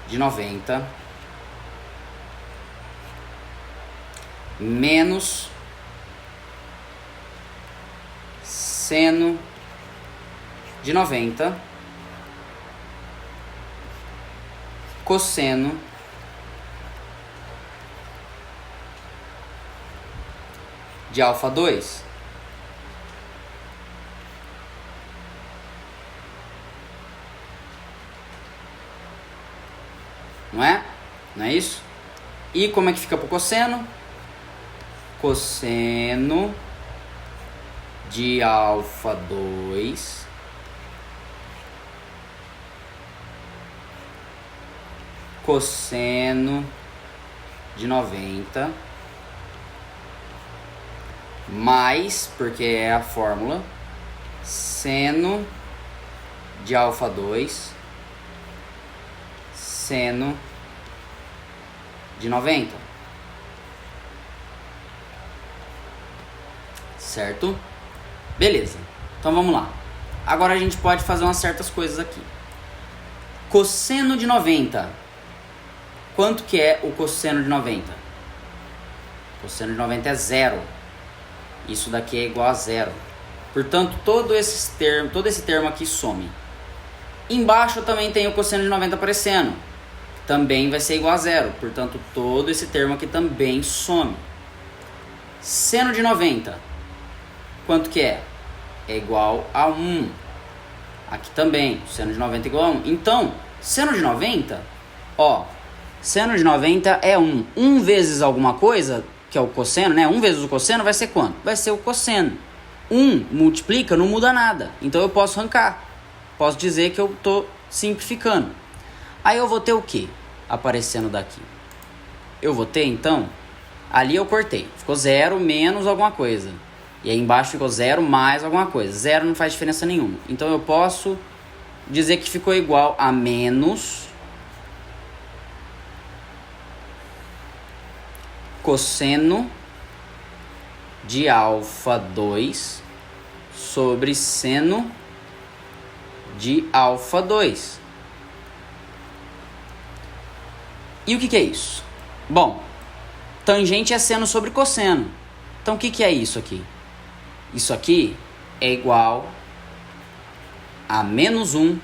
de 90 menos seno de 90 cosseno de alfa 2. Não é? Não é isso? E como é que fica pro cosseno? Cosseno de alfa 2 cosseno de 90 mais, porque é a fórmula, seno de alfa 2 seno de 90. Certo? Beleza. Então vamos lá. Agora a gente pode fazer umas certas coisas aqui. Cosseno de 90. Quanto que é o cosseno de 90? Cosseno de 90 é zero. Isso daqui é igual a zero. Portanto, todo esse termo aqui some. Embaixo eu também tenho o cosseno de 90 aparecendo. Também vai ser igual a zero. Portanto, todo esse termo aqui também some. Seno de 90. Quanto que é? É igual a 1. Aqui também, seno de 90 é igual a 1. Então, seno de 90, ó, seno de 90 é 1. 1 vezes alguma coisa, que é o cosseno, né? 1 vezes o cosseno vai ser quanto? Vai ser o cosseno. 1 multiplica, não muda nada. Então eu posso arrancar. Posso dizer que eu estou simplificando. Aí eu vou ter o que aparecendo daqui? Eu vou ter, então, ali eu cortei. Ficou 0 menos alguma coisa. E aí embaixo ficou 0 mais alguma coisa. 0 não faz diferença nenhuma. Então eu posso dizer que ficou igual a menos cosseno de alfa 2 sobre seno de alfa 2. E o que é isso? Bom, Tangente é seno sobre cosseno. Então, o que é isso aqui? Isso aqui é igual a menos 1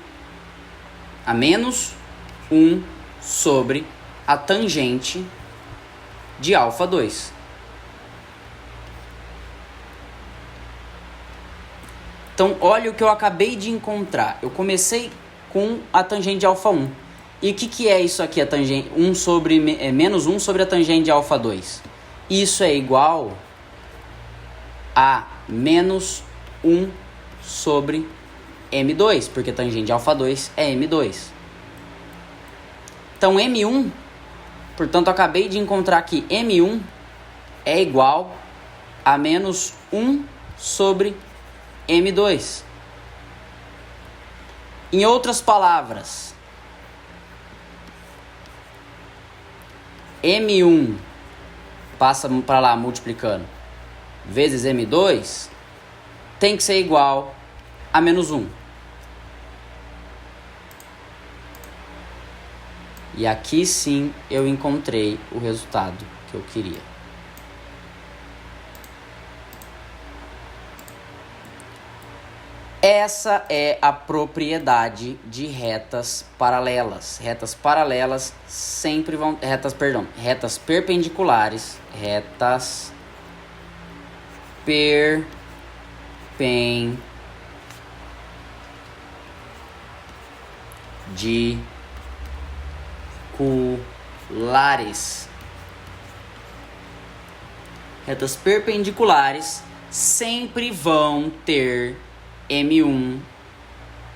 sobre a tangente de alfa 2. Então, olha o que eu acabei de encontrar. Eu comecei com a tangente de alfa 1. E o que é isso aqui, a tangente menos 1 sobre a tangente de alfa 2? Isso é igual a menos 1 sobre M2, porque tangente de alfa 2 é M2. Então, M1, portanto, eu acabei de encontrar que M1 é igual a menos 1 sobre M2. Em outras palavras, M1 passa para lá multiplicando vezes M2 tem que ser igual a menos 1. E aqui sim eu encontrei o resultado que eu queria. Essa é a propriedade de retas paralelas. Retas paralelas sempre vão... Retas perpendiculares. Retas perpendiculares. Retas perpendiculares sempre vão ter M1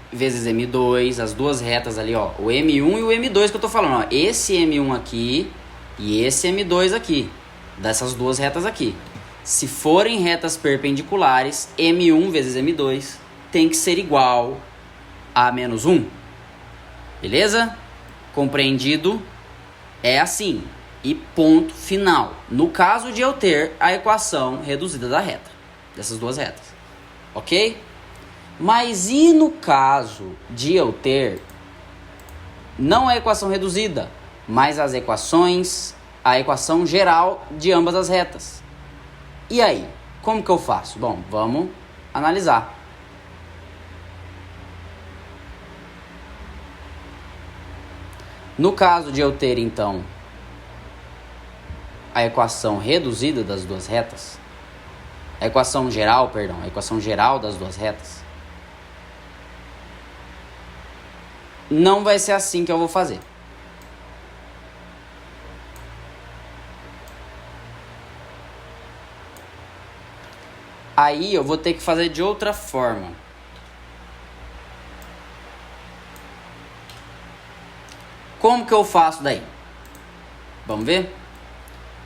vezes M2, as duas retas ali, ó, o M1 e o M2 que eu tô falando, ó, esse M1 aqui e esse M2 aqui, dessas duas retas aqui. Se forem retas perpendiculares, M1 vezes M2 tem que ser igual a menos 1. Beleza? Compreendido? É assim. E ponto final. No caso de eu ter a equação reduzida da reta, dessas duas retas. Ok? Mas e no caso de eu ter não a equação reduzida, mas a equação geral de ambas as retas? E aí, como que eu faço? Bom, vamos analisar. No caso de eu ter, então, a equação reduzida das duas retas, a equação geral das duas retas, não vai ser assim que eu vou fazer. Aí eu vou ter que fazer de outra forma. Como que eu faço daí? Vamos ver?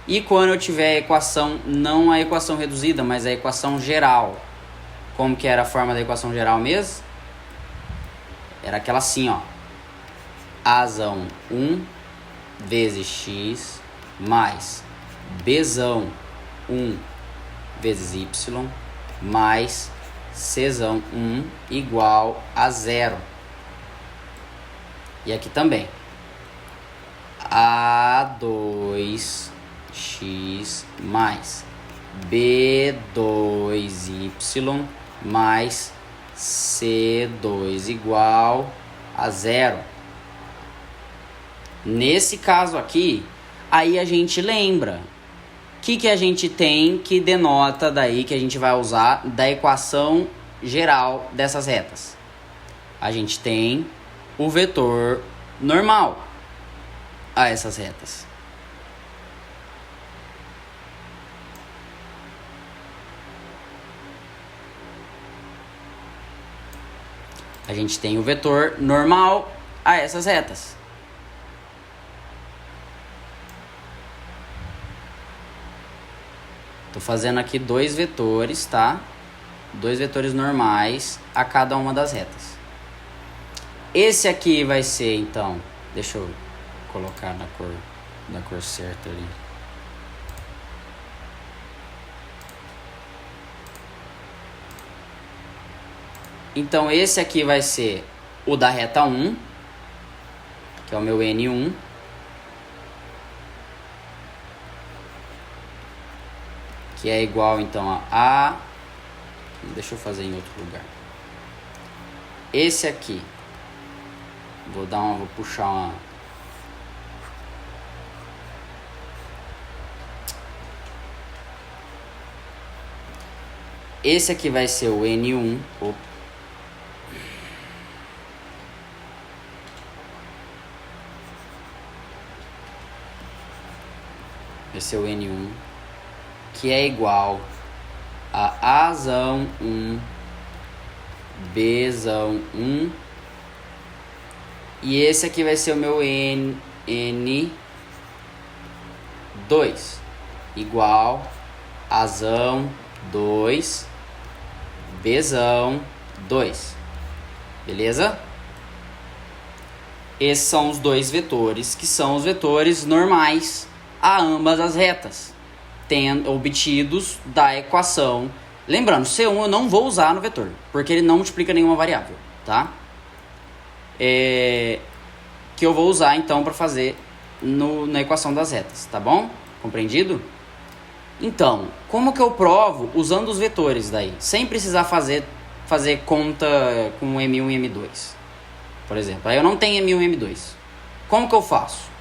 E quando eu tiver a equação, não a equação reduzida, mas a equação geral. Como que era a forma da equação geral mesmo? Era aquela assim, ó. Azão 1 vezes x mais Bzão 1 vezes y mais Czão 1 igual a 0. E aqui também. A2x mais B2y mais C2 igual a 0. Nesse caso aqui, aí a gente lembra o que a gente tem que denota daí, que a gente vai usar da equação geral dessas retas. A gente tem o vetor normal a essas retas. A gente tem o vetor normal a essas retas. Tô fazendo aqui dois vetores, tá? Dois vetores normais a cada uma das retas. Esse aqui vai ser, então... Deixa eu colocar na cor certa ali. Então, esse aqui vai ser o da reta 1, que é o meu N1. que é igual então a... Deixa eu fazer em outro lugar. Esse aqui, vou puxar uma... Esse aqui vai ser o N1. Vai ser o N1, que é igual a Azão 1, Bzão 1, e esse aqui vai ser o meu N2, igual a Azão 2, Bzão 2, beleza? Esses são os dois vetores, que são os vetores normais a ambas as retas, obtidos da equação. Lembrando, C1 eu não vou usar no vetor, porque ele não multiplica nenhuma variável, tá? Que eu vou usar então para fazer na equação das retas, tá bom? Compreendido? Então, como que eu provo usando os vetores daí, sem precisar fazer conta com M1 e M2, por exemplo? Aí eu não tenho M1 e M2. Como que eu faço?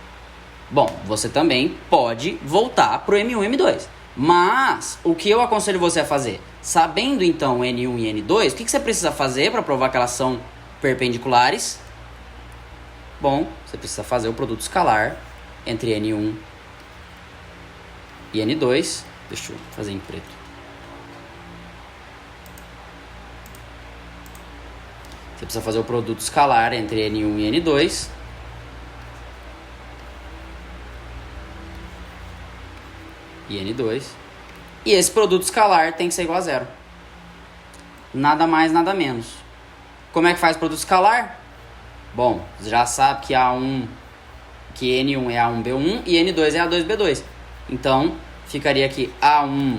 Bom, você também pode voltar para o M1 e M2. Mas, o que eu aconselho você a fazer? Sabendo então N1 e N2, o que você precisa fazer para provar que elas são perpendiculares? Bom, você precisa fazer o produto escalar entre N1 e N2. Deixa eu fazer em preto. Você precisa fazer o produto escalar entre N1 e N2. E N2. E esse produto escalar tem que ser igual a zero. Nada mais, nada menos. Como é que faz produto escalar? Bom, você já sabe que que N1 é A1B1 e N2 é A2B2. Então, ficaria aqui A1,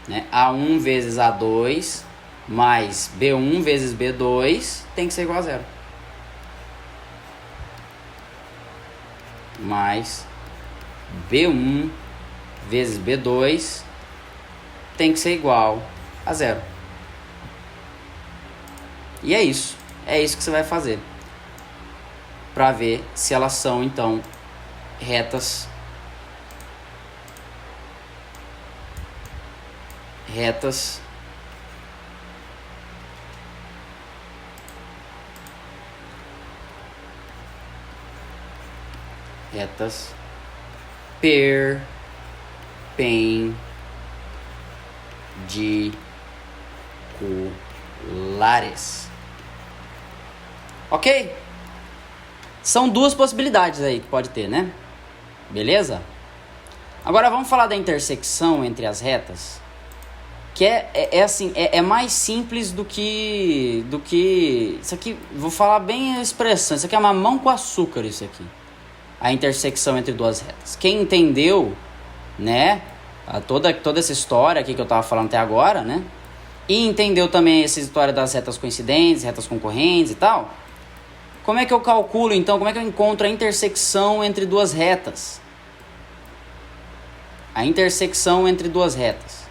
né? A1 vezes A2 mais B1 vezes B2 tem que ser igual a zero. Mais B1 vezes B2 tem que ser igual a zero. E é isso. É isso que você vai fazer para ver se elas são então retas perpendiculares. Ok? São duas possibilidades aí que pode ter, né? Beleza? Agora vamos falar da intersecção entre as retas, que é mais simples do que isso aqui. Vou falar bem a expressão. Isso aqui é mamão com açúcar, isso aqui. A intersecção entre duas retas. Quem entendeu, né, toda essa história aqui que eu tava falando até agora, né, e entendeu também essa história das retas coincidentes, retas concorrentes e tal, como é que eu calculo então, como é que eu encontro a intersecção entre duas retas? A intersecção entre duas retas.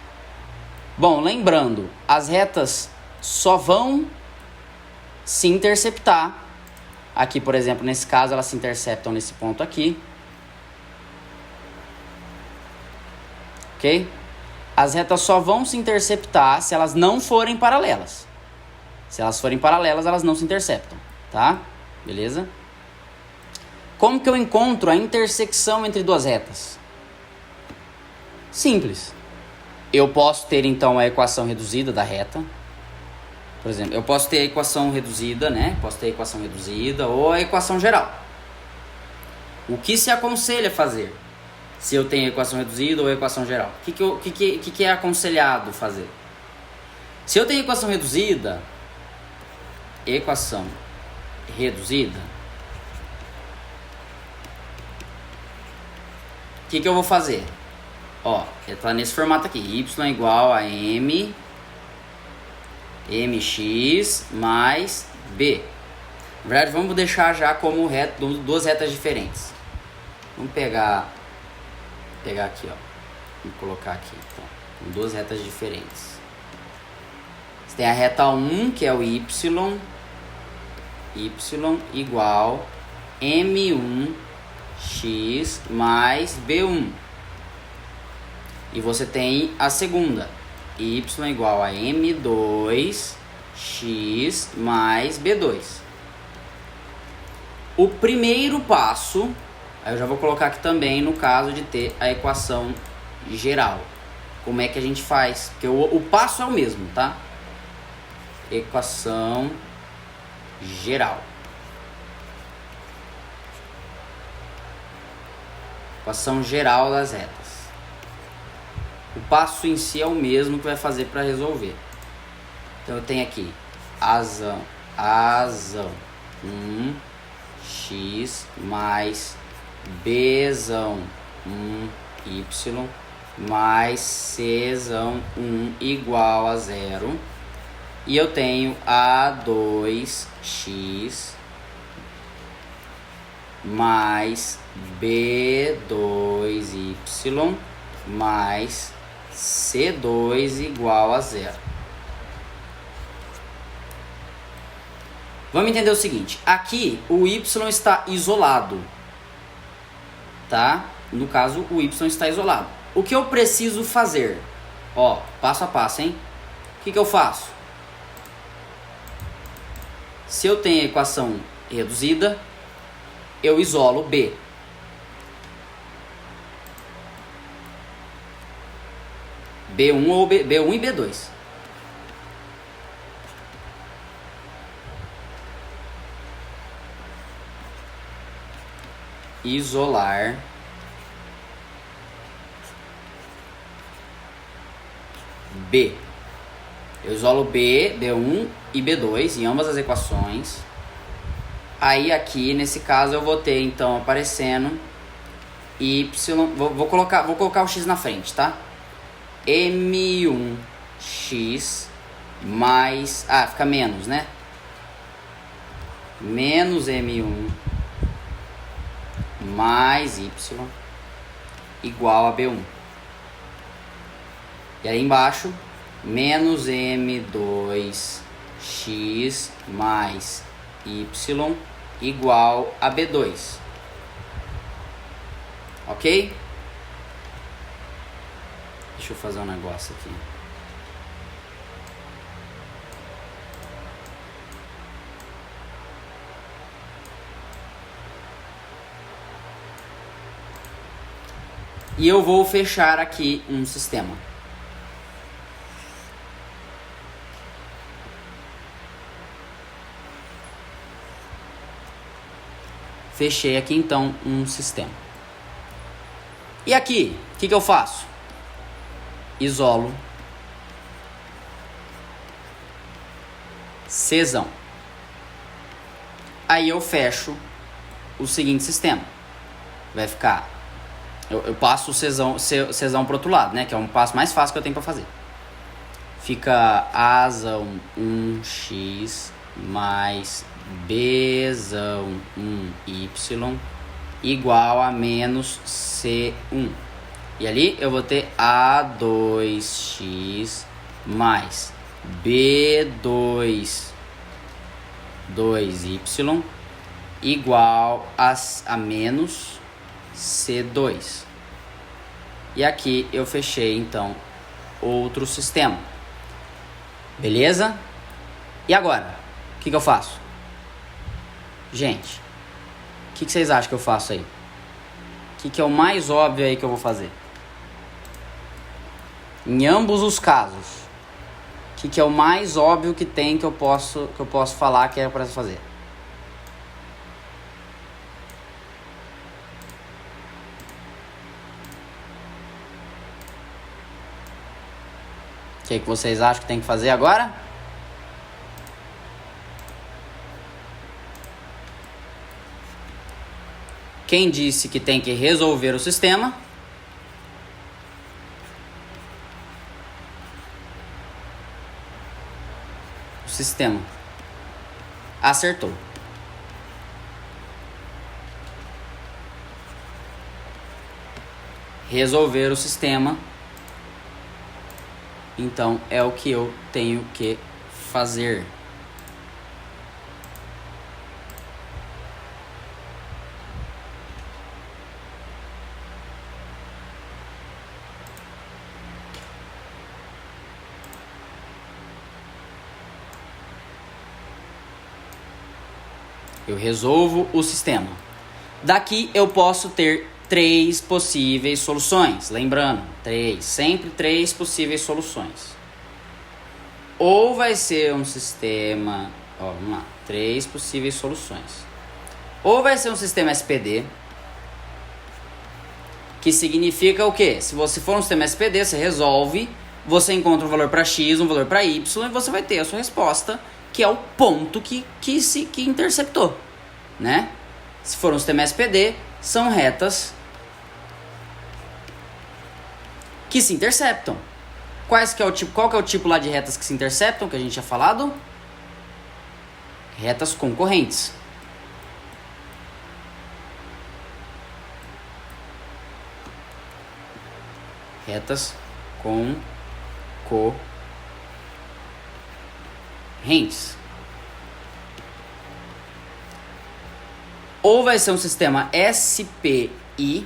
Bom, lembrando, as retas só vão se interceptar. Aqui, por exemplo, nesse caso, elas se interceptam nesse ponto aqui. Ok? As retas só vão se interceptar se elas não forem paralelas. Se elas forem paralelas, elas não se interceptam. Tá? Beleza? Como que eu encontro a intersecção entre duas retas? Simples. Eu posso ter, então, a equação reduzida da reta. Por exemplo, eu posso ter a equação reduzida, né? Posso ter a equação reduzida ou a equação geral. O que se aconselha fazer? Se eu tenho a equação reduzida ou a equação geral? O que é aconselhado fazer? Se eu tenho a equação reduzida, o que eu vou fazer? Ó, tá nesse formato aqui. Y igual a mx mais b. Na verdade, vamos deixar já como duas retas diferentes. Vamos pegar aqui, ó. Vou colocar aqui, então, com duas retas diferentes. Você tem a reta 1, que é o y igual m1x mais b1. E você tem a segunda, y igual a m2x mais b2. O primeiro passo, aí eu já vou colocar aqui também no caso de ter a equação geral. Como é que a gente faz? Porque o passo é o mesmo, tá? Equação geral. Equação geral das retas. O passo em si é o mesmo que vai fazer para resolver. Então eu tenho aqui azão 1x mais bzão 1y mais czão 1 igual a 0. E eu tenho A2x mais B2y mais C2 igual a 0. Vamos entender o seguinte. Aqui o y está isolado. Tá? No caso, o y está isolado. O que eu preciso fazer? Ó, passo a passo, hein? O que eu faço? Se eu tenho a equação reduzida, eu isolo B. B1 ou B1 e B2. Isolar B. Eu isolo B, B1 e B2 em ambas as equações. Aí aqui, nesse caso, eu vou ter, então, aparecendo Y... Vou colocar o X na frente, tá? M1X mais... Ah, fica menos, né? Menos M1 mais Y igual a B1. E aí embaixo, menos M2X mais Y igual a B2. Ok? Deixa eu fazer um negócio aqui. E eu vou fechar aqui um sistema. Fechei aqui então um sistema. E aqui, o que eu faço? Isolo Czão. Aí eu fecho o seguinte sistema. Vai ficar... Eu passo o Czão para o outro lado, né? Que é um passo mais fácil que eu tenho para fazer. Fica Azão 1x mais Bzão 1y igual a menos C1. E ali eu vou ter A2x mais B2 2y igual a menos C2. E aqui eu fechei então outro sistema. Beleza? E agora? O que eu faço? Gente, o que vocês acham que eu faço aí? O que é o mais óbvio aí que eu vou fazer? Em ambos os casos, o que é o mais óbvio que tem que eu posso falar que é para fazer? O que vocês acham que tem que fazer agora? Quem disse que tem que resolver o sistema? O sistema. Acertou. Resolver o sistema então é o que eu tenho que fazer. Eu resolvo o sistema. Daqui eu posso ter 3 possíveis soluções. Lembrando, sempre 3 possíveis soluções. Ou vai ser um sistema... vamos lá. 3 possíveis soluções. Ou vai ser um sistema SPD, que significa o quê? Se você for um sistema SPD, você resolve, você encontra um valor para x, um valor para y, e você vai ter a sua resposta, que é o ponto que interceptou, né? Se for um sistema SPD, são retas que se interceptam. Qual que é o tipo lá de retas que se interceptam, que a gente tinha falado? Retas concorrentes. Retas concorrentes. Ou vai ser um sistema SPI,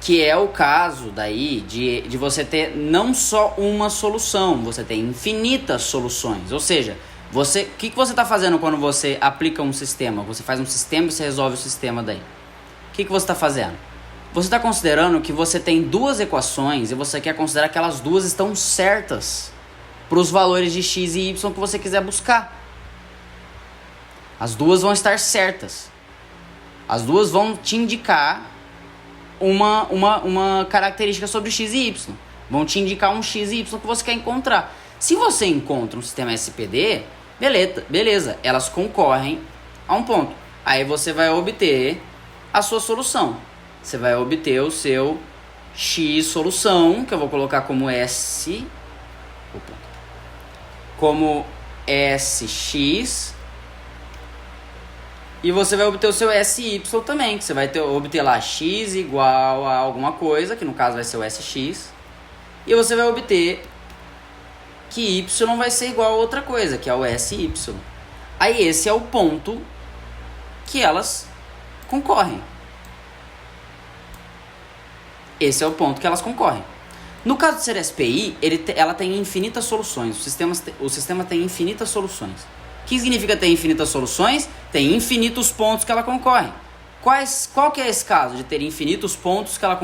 que é o caso daí de você ter não só uma solução, você tem infinitas soluções. Ou seja, o que você está fazendo quando você aplica um sistema? Você faz um sistema e você resolve o sistema daí. O que você está fazendo? Você está considerando que você tem 2 equações e você quer considerar que elas 2 estão certas para os valores de x e y que você quiser buscar. As 2 vão estar certas. As 2 vão te indicar uma característica sobre x e y. Vão te indicar um x e y que você quer encontrar. Se você encontra um sistema SPD, beleza, elas concorrem a um ponto. Aí você vai obter a sua solução. Você vai obter o seu x solução, que eu vou colocar como S, como SX, e você vai obter o seu SY também, que você vai obter lá x igual a alguma coisa, que no caso vai ser o SX, e você vai obter que y vai ser igual a outra coisa, que é o SY. Aí esse é o ponto que elas concorrem. Esse é o ponto que elas concorrem. No caso de ser SPI, ela tem infinitas soluções. O sistema tem infinitas soluções. O que significa ter infinitas soluções? Tem infinitos pontos que ela concorre. Qual que é esse caso de ter infinitos pontos que elas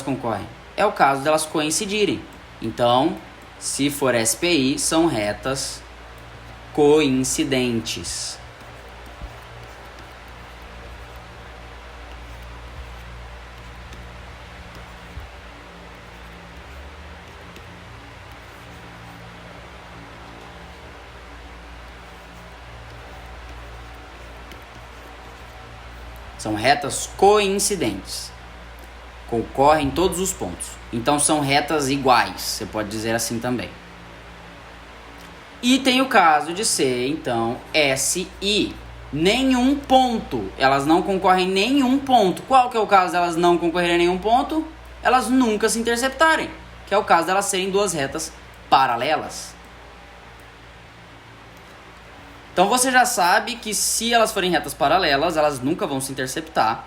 concorrem? É o caso delas coincidirem. Então, se for SPI, são retas coincidentes. São retas coincidentes. Concorrem em todos os pontos. Então são retas iguais, você pode dizer assim também. E tem o caso de ser, então, SI. Nenhum ponto. Elas não concorrem em nenhum ponto. Qual que é o caso delas não concorrerem em nenhum ponto? Elas nunca se interceptarem. Que é o caso delas serem 2 retas paralelas. Então você já sabe que se elas forem retas paralelas, elas nunca vão se interceptar.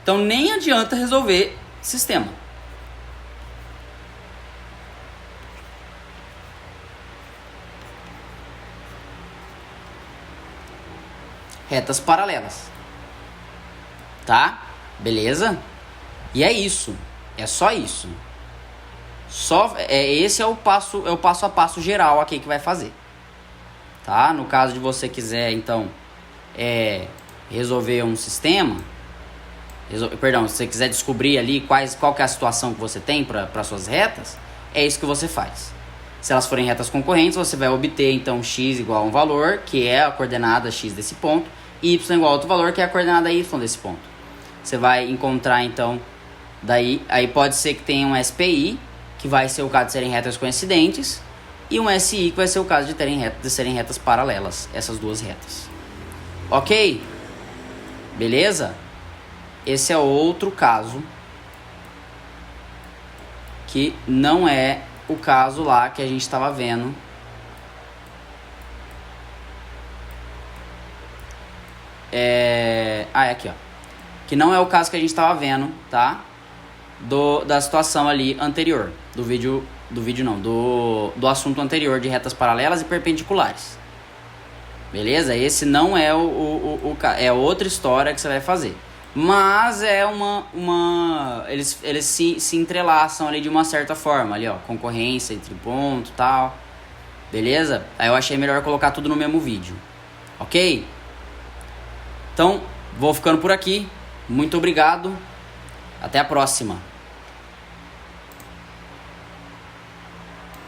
Então nem adianta resolver sistema. Retas paralelas. Tá? Beleza? E é isso. É só isso. Esse é o passo a passo geral aqui que vai fazer. Tá? No caso de você quiser, então, resolver um sistema, se você quiser descobrir ali qual que é a situação que você tem para suas retas, é isso que você faz. Se elas forem retas concorrentes, você vai obter, então, x igual a um valor, que é a coordenada x desse ponto, e y igual a outro valor, que é a coordenada y desse ponto. Você vai encontrar, então, aí pode ser que tenha um SPI, que vai ser o caso de serem retas coincidentes, e um SI, que vai ser o caso de serem retas paralelas, essas 2 retas. Ok? Beleza? Esse é outro caso que não é o caso lá que a gente estava vendo. É aqui, ó. Que não é o caso que a gente estava vendo, tá? Da situação ali anterior, do assunto anterior de retas paralelas e perpendiculares. Beleza? Esse não é é outra história que você vai fazer. Mas é eles se entrelaçam ali de uma certa forma, ali ó, concorrência entre ponto e tal. Beleza? Aí eu achei melhor colocar tudo no mesmo vídeo. Ok? Então, vou ficando por aqui. Muito obrigado. Até a próxima.